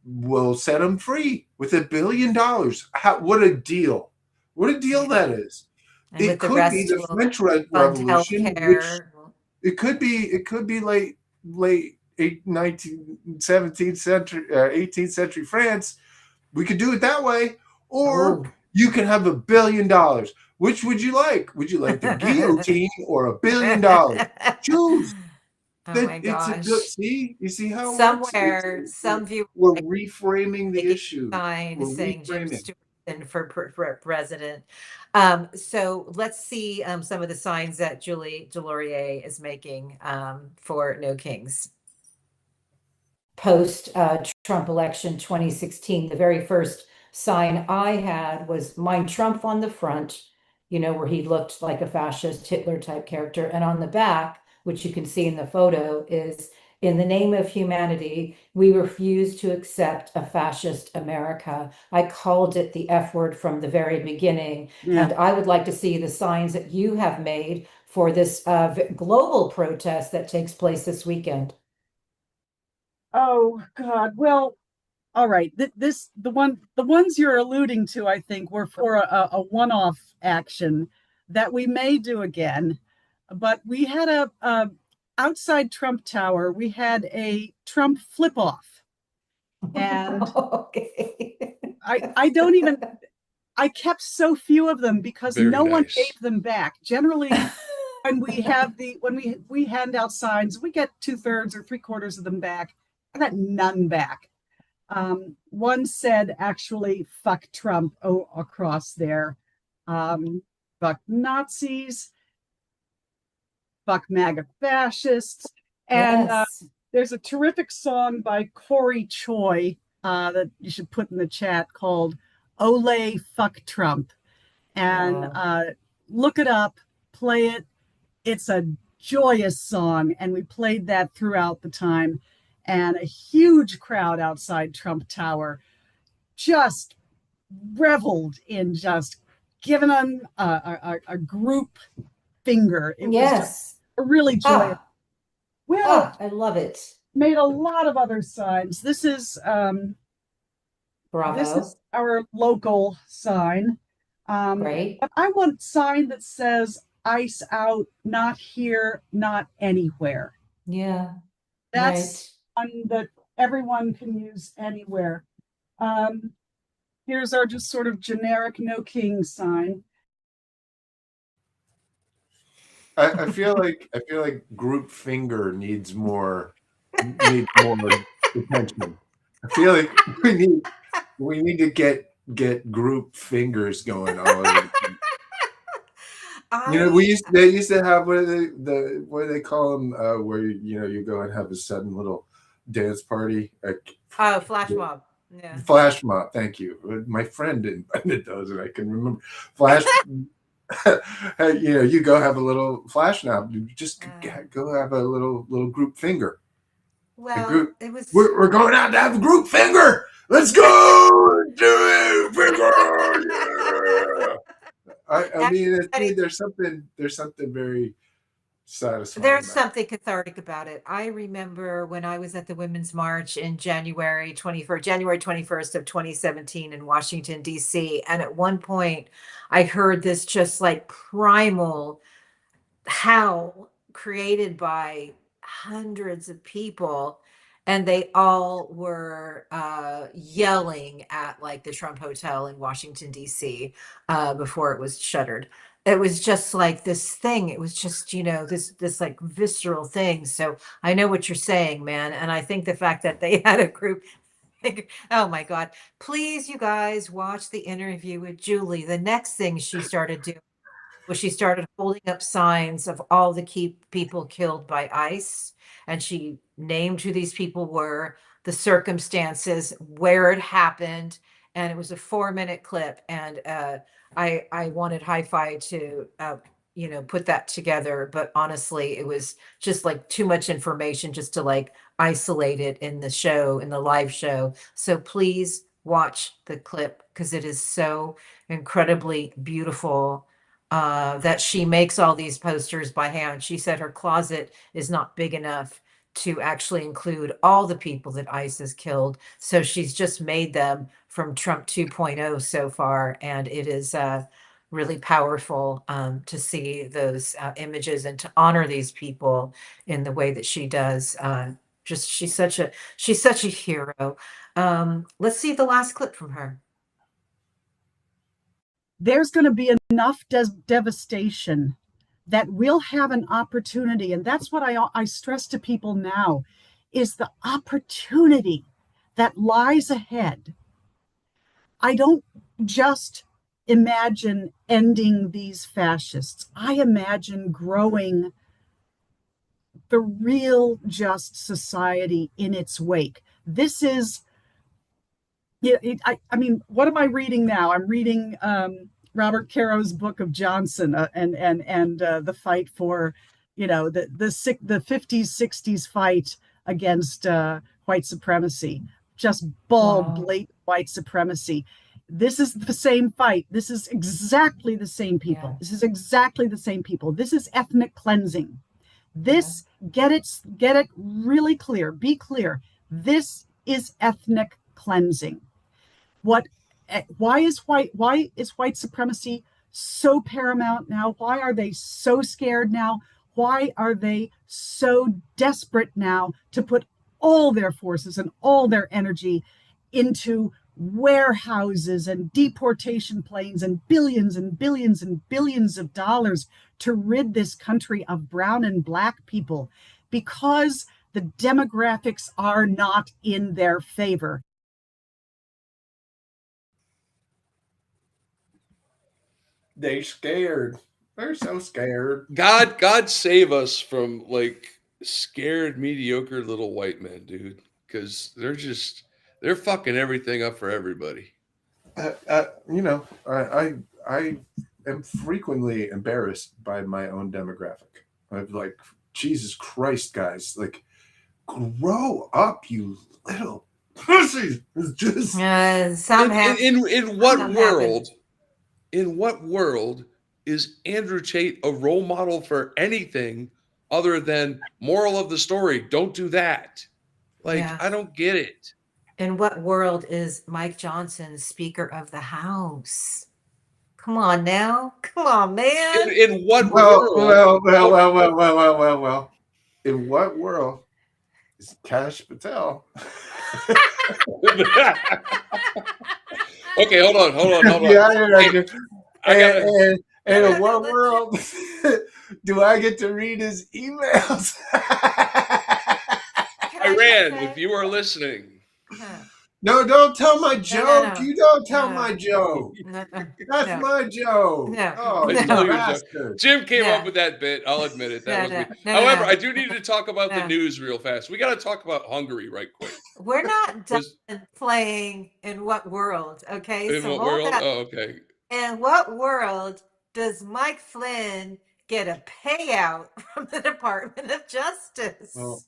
we'll set them free with $1 billion. What a deal! What a deal that is! And it could be the French Revolution. It could be late 17th century, 18th century France. We could do it that way, or you can have $1 billion. Which would you like? Would you like the guillotine or $1 billion? Choose. Oh my gosh! You see how somewhere some viewer we're reframing the issue. Sign saying Jim Stewart for president. So let's see some of the signs that Julie Delorier is making for No Kings. Post Trump election 2016, the very first sign I had was "Mein Trump" on the front, where he looked like a fascist Hitler type character, and on the back, which you can see in the photo, is "In the name of humanity, we refuse to accept a fascist America." I called it the F word from the very beginning. Yeah. And I would like to see the signs that you have made for this global protest that takes place this weekend. Oh God. Well, all right. The ones you're alluding to, I think, were for a one-off action that we may do again. But we had a outside Trump Tower. We had a Trump flip off, and I kept so few of them because one gave them back. Generally, when we have we hand out signs, we get 2/3 or 3/4 of them back. I got none back. One said actually "fuck Trump" across there. Fuck Nazis. Fuck MAGA fascists. And there's a terrific song by Corey Choi that you should put in the chat called "Ole Fuck Trump." And look it up, play it. It's a joyous song. And we played that throughout the time. And a huge crowd outside Trump Tower just reveled in just giving them a group finger. It was just really joyous. Well, I love it. Made a lot of other signs. This is Bravo. This is our local sign. Great. But I want a sign that says "ICE out, not here, not anywhere." Yeah. That's one that everyone can use anywhere. Here's our just sort of generic No King sign. I feel like group finger needs more attention. I feel like we need to get group fingers going all over the place. They used to have what do they call them where you go and have a sudden little dance party. Flash mob. Yeah. Flash mob. Thank you. My friend invented those, and I can remember flash. You go have a little flash mob. You just go have a little group finger. Well, it was. We're going out to have a group finger. Let's go do finger. Yeah. I mean, there's something very satisfying. There's something cathartic about it. I remember when I was at the Women's March in January 21st of 2017 in Washington, D.C. And at one point I heard this just like primal howl created by hundreds of people. And they all were yelling at like the Trump Hotel in Washington, D.C. Before it was shuttered. It was just like this thing. It was just, this like visceral thing. So I know what you're saying, man. And I think the fact that they had a group, oh my God, please, you guys watch the interview with Julie. The next thing she started doing was she started holding up signs of all the key people killed by ICE. And she named who these people were, the circumstances, where it happened. And it was a 4-minute clip. And I wanted Hi-Fi to, put that together. But honestly, it was just like too much information just to like isolate it in the show, in the live show. So please watch the clip because it is so incredibly beautiful. That she makes all these posters by hand. She said her closet is not big enough to actually include all the people that ICE has killed. So she's just made them from Trump 2.0 so far. And it is really powerful to see those images and to honor these people in the way that she does. She's such a hero. Let's see the last clip from her. There's going to be enough devastation that we'll have an opportunity. And that's what I stress to people now is the opportunity that lies ahead. I don't just imagine ending these fascists. I imagine growing the real just society in its wake. This is, I mean, what am I reading now? I'm reading Robert Caro's book of Johnson and the fight for, the 50s, 60s fight against white supremacy, just bald, blatant white supremacy. This is the same fight. This is exactly the same people. Yeah. This is exactly the same people. This is ethnic cleansing. This, get it really clear. Be clear. This is ethnic cleansing. Why is white supremacy so paramount now? Why are they so scared now? Why are they so desperate now to put all their forces and all their energy into warehouses and deportation planes and billions and billions and billions of dollars to rid this country of brown and black people? Because the demographics are not in their favor. They scared. They're so scared. God save us from like scared, mediocre little white men, dude. Because they're fucking everything up for everybody. I am frequently embarrassed by my own demographic. I'm like, Jesus Christ, guys, like, grow up, you little pussies. It's just in what world? In what world is Andrew Tate a role model for anything other than moral of the story? Don't do that. Like, I don't get it. In what world is Mike Johnson Speaker of the House? Come on now. Come on, man. In what world? Well. In what world is Kash Patel? Okay, hold on. Yeah, and in what world do I get to read his emails? Iran, if you are listening. No, don't tell my joke. No. You don't tell my joke. That's my joke. No. Oh, No. Jim came up with that bit. I'll admit it. That was me. However, I do need to talk about the news real fast. We got to talk about Hungary right quick. We're not done playing In What World, okay? In what world? Oh, okay. In what world does Mike Flynn get a payout from the Department of Justice? Well,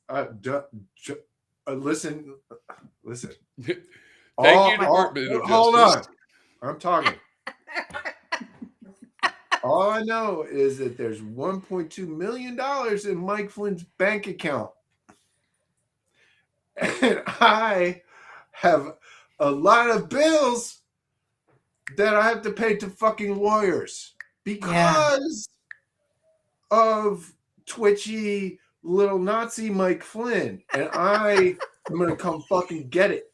listen. Thank you, Department of Justice. Hold on. I'm talking. All I know is that there's $1.2 million in Mike Flynn's bank account. And I have a lot of bills that I have to pay to fucking lawyers because of twitchy little Nazi Mike Flynn. And I am going to come fucking get it.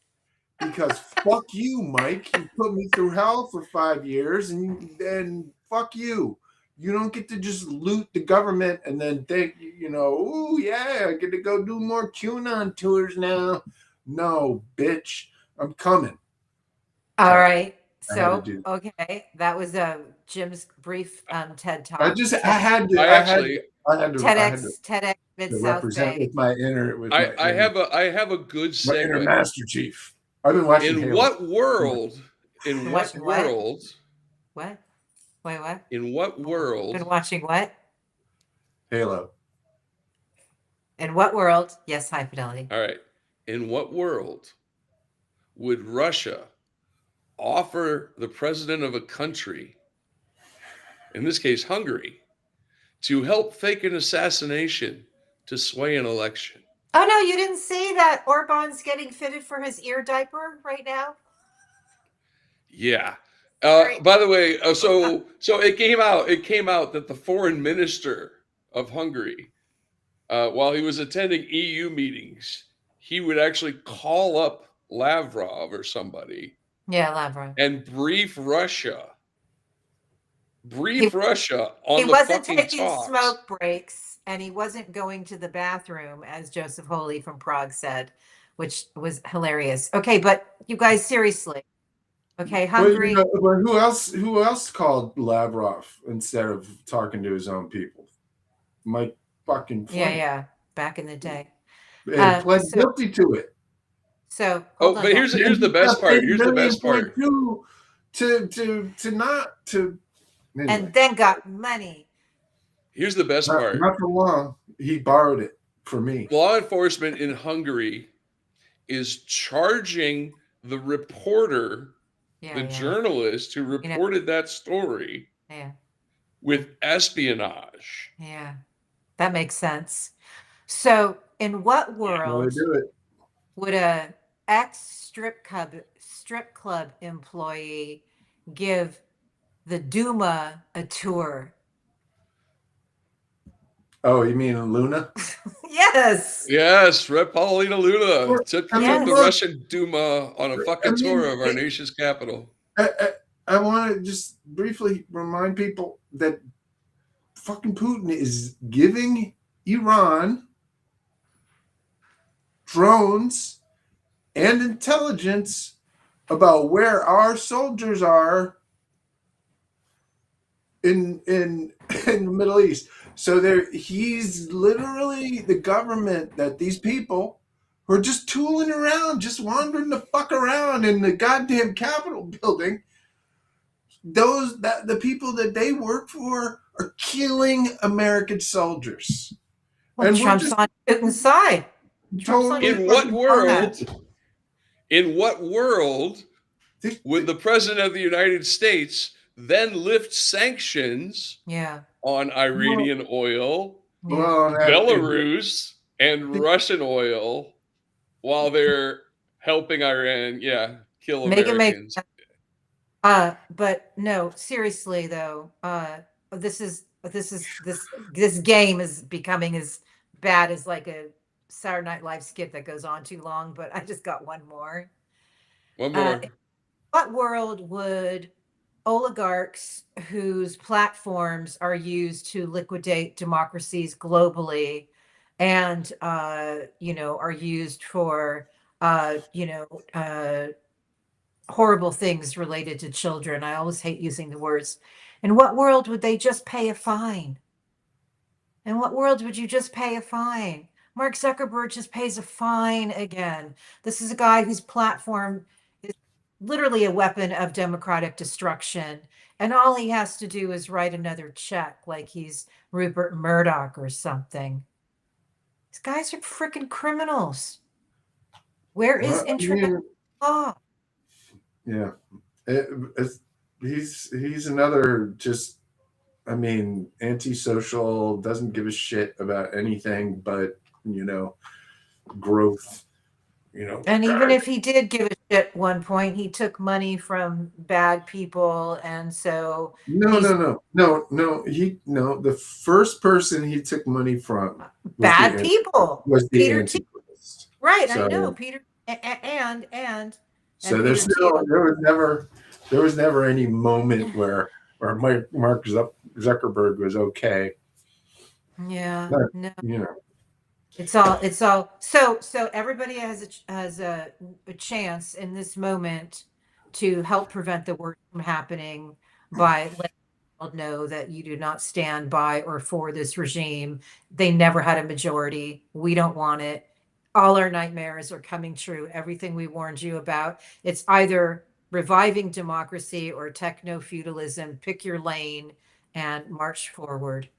Because fuck you, Mike. You put me through hell for 5 years, and fuck you. You don't get to just loot the government and then think, oh yeah, I get to go do more QAnon tours now. No, bitch, I'm coming. All right. So okay, that was Jim's brief TED talk. I had to TEDx Mid South represent Bay. with my inner. I have a good segue. My inner Master Chief. I've been watching. In what world? In what world? What? Wait, what? In what world? Been watching what? Halo. In what world? Yes, high fidelity. All right. In what world would Russia offer the president of a country, in this case Hungary, to help fake an assassination to sway an election? Oh no, you didn't see that Orban's getting fitted for his ear diaper right now? Yeah. By the way, so it came out that the foreign minister of Hungary, while he was attending EU meetings, he would actually call up Lavrov or somebody. Yeah, Lavrov. And brief Russia on the fucking talks. He wasn't taking smoke breaks, and he wasn't going to the bathroom, as Joseph Holy from Prague said, which was hilarious. Okay, but you guys, seriously. Okay, Hungary. But who else called Lavrov instead of talking to his own people? Mike fucking Flynn. Yeah, back in the day. And pled guilty to it. So but here's the best part. Here's the best part. And then got money. Here's the best part. Not for long. He borrowed it for me. Law enforcement in Hungary is charging the reporter, journalist who reported that story, with espionage. Yeah, that makes sense. So, in what world would a ex-strip club employee give the Duma a tour? Oh, you mean Luna? Yes, Rep. Paulina Luna took the Russian Duma on a fucking tour of our nation's capital. I want to just briefly remind people that fucking Putin is giving Iran drones and intelligence about where our soldiers are in the Middle East. So he's literally the government that these people who are just tooling around, just wandering the fuck around in the goddamn Capitol building. The people that they work for are killing American soldiers. Well, and Trump's on Putin's side. In what world would the president of the United States then lift sanctions on Iranian oil, Belarus, and Russian oil while they're helping Iran, kill Americans? But no, seriously though, this game is becoming as bad as like a Saturday Night Live skit that goes on too long. But I just got one more. What world would oligarchs whose platforms are used to liquidate democracies globally and are used for horrible things related to children? I always hate using the words. In what world would they just pay a fine? In what world would you just pay a fine? Mark Zuckerberg just pays a fine again. This is a guy whose platform is literally a weapon of democratic destruction. And all he has to do is write another check like he's Rupert Murdoch or something. These guys are freaking criminals. Where is international law? Yeah. He's another just I mean, antisocial, doesn't give a shit about anything but, growth. And even if he did give a shit at one point, he took money from bad people, and so No, he's the first person he took money from was bad people. was the Peter Thiel, Antichrist. right? I So, know Peter and so Peter Thiel. there was never any moment where Mark Zuckerberg was okay. Yeah, But, no. you know, It's all so everybody has a chance in this moment to help prevent the worst from happening by letting the world know that you do not stand by or for this regime. They never had a majority. We don't want it. All our nightmares are coming true. Everything we warned you about. It's either reviving democracy or techno feudalism. Pick your lane and march forward.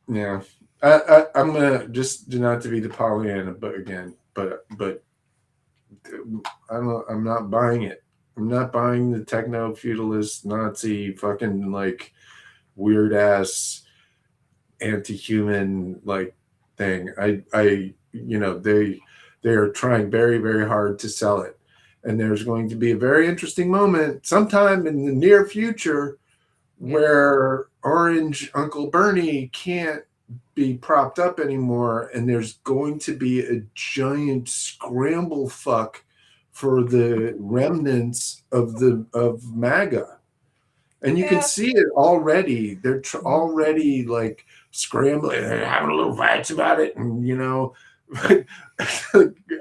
yeah. I'm gonna just not to be the Pollyanna, but I'm not buying it. I'm not buying the techno feudalist Nazi fucking like weird ass anti-human like thing. They are trying very, very hard to sell it. And there's going to be a very interesting moment sometime in the near future where Orange Uncle Bernie can't be propped up anymore, and there's going to be a giant scramble fuck for the remnants of MAGA. And you can see it already. They're already like scrambling and having a little fights about it. And, I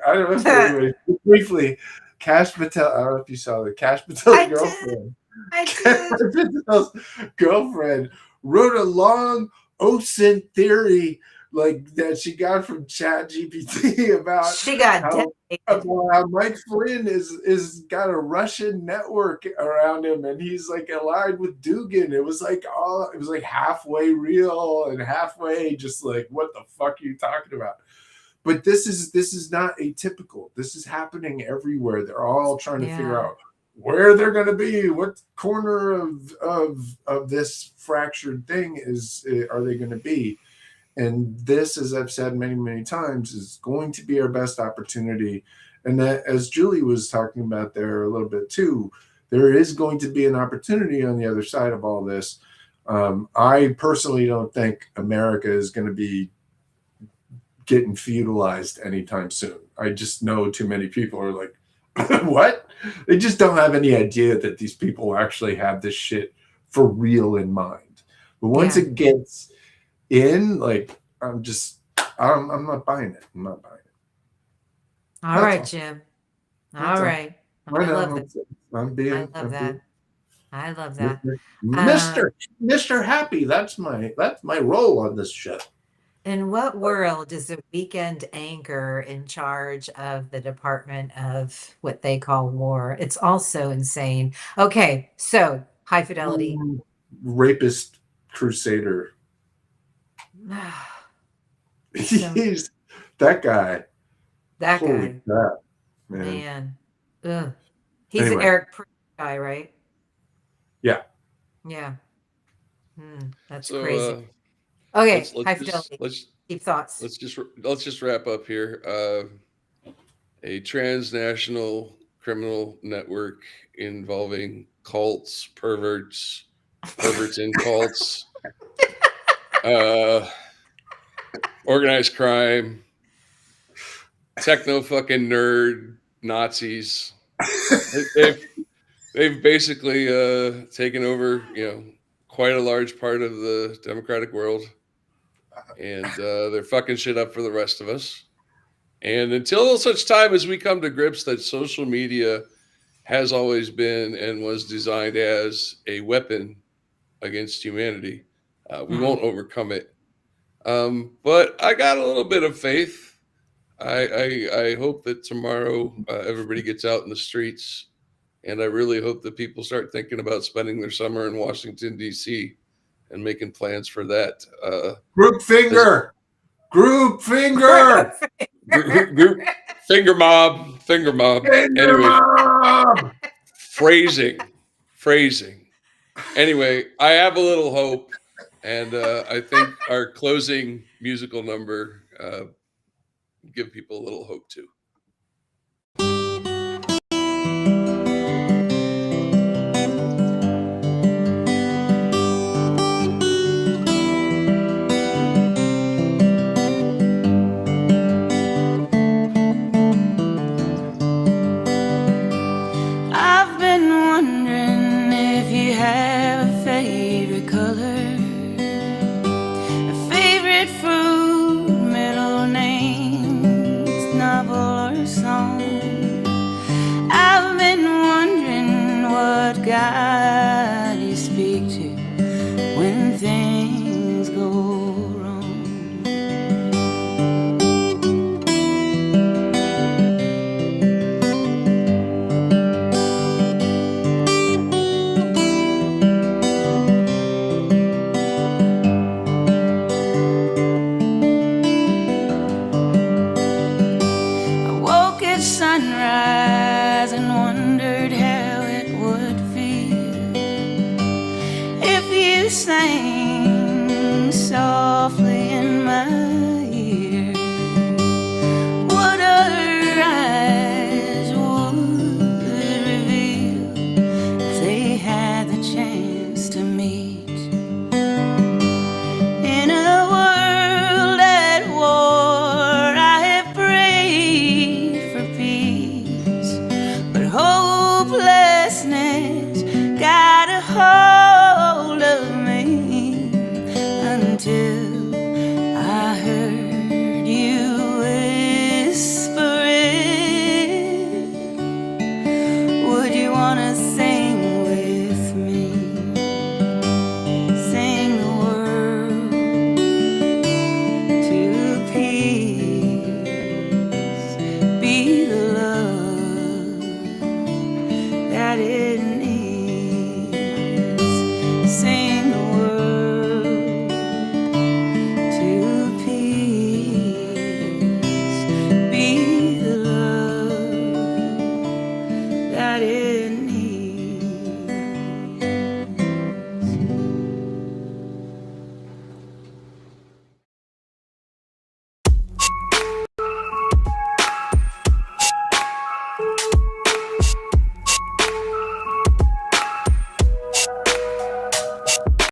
don't know anyway, briefly, Cash Patel, I don't know if you saw that. Cash Patel's girlfriend. Cash Patel's girlfriend wrote a long OSINT theory like that she got from ChatGPT about how Mike Flynn is got a Russian network around him, and he's like allied with Dugin. It was like halfway real and halfway just like, what the fuck are you talking about? But this is not atypical. This is happening everywhere. They're all trying to figure out where they're going to be, what corner of this fractured thing are they going to be. And this, as I've said many, many times, is going to be our best opportunity. And that, as Julie was talking about there a little bit too, there is going to be an opportunity on the other side of all this. I personally don't think America is going to be getting feudalized anytime soon. I just know too many people are like, what? They just don't have any idea that these people actually have this shit for real in mind. But once it gets in, like, I'm not buying it. I'm not buying it. All right, Jim. All right. I love that. I love that. Mr. Happy. That's my role on this show. In what world is a weekend anchor in charge of the Department of what they call war? It's also insane. Okay, so high fidelity. Rapist crusader. He's that guy. That Holy guy. crap, man. Ugh. He's an Eric Prince guy, right? Yeah. Yeah. That's crazy. Okay, high fidelity. Deep thoughts. Let's just wrap up here. A transnational criminal network involving cults, perverts in cults, organized crime, techno fucking nerd Nazis. They've basically taken over, quite a large part of the democratic world, and they're fucking shit up for the rest of us. And until such time as we come to grips that social media has always been and was designed as a weapon against humanity, we won't overcome it. But I got a little bit of faith. I hope that tomorrow everybody gets out in the streets, and I really hope that people start thinking about spending their summer in Washington, D.C. and making plans for that. Group finger. Group finger mob. Anyway, phrasing. Anyway, I have a little hope, and I think our closing musical number give people a little hope too. I've been wondering if you have a favorite color, a favorite fruit, middle names, novel or song. I've been wondering what God you speak to when things go wrong. I woke at sunrise and wondered how it would feel if you sang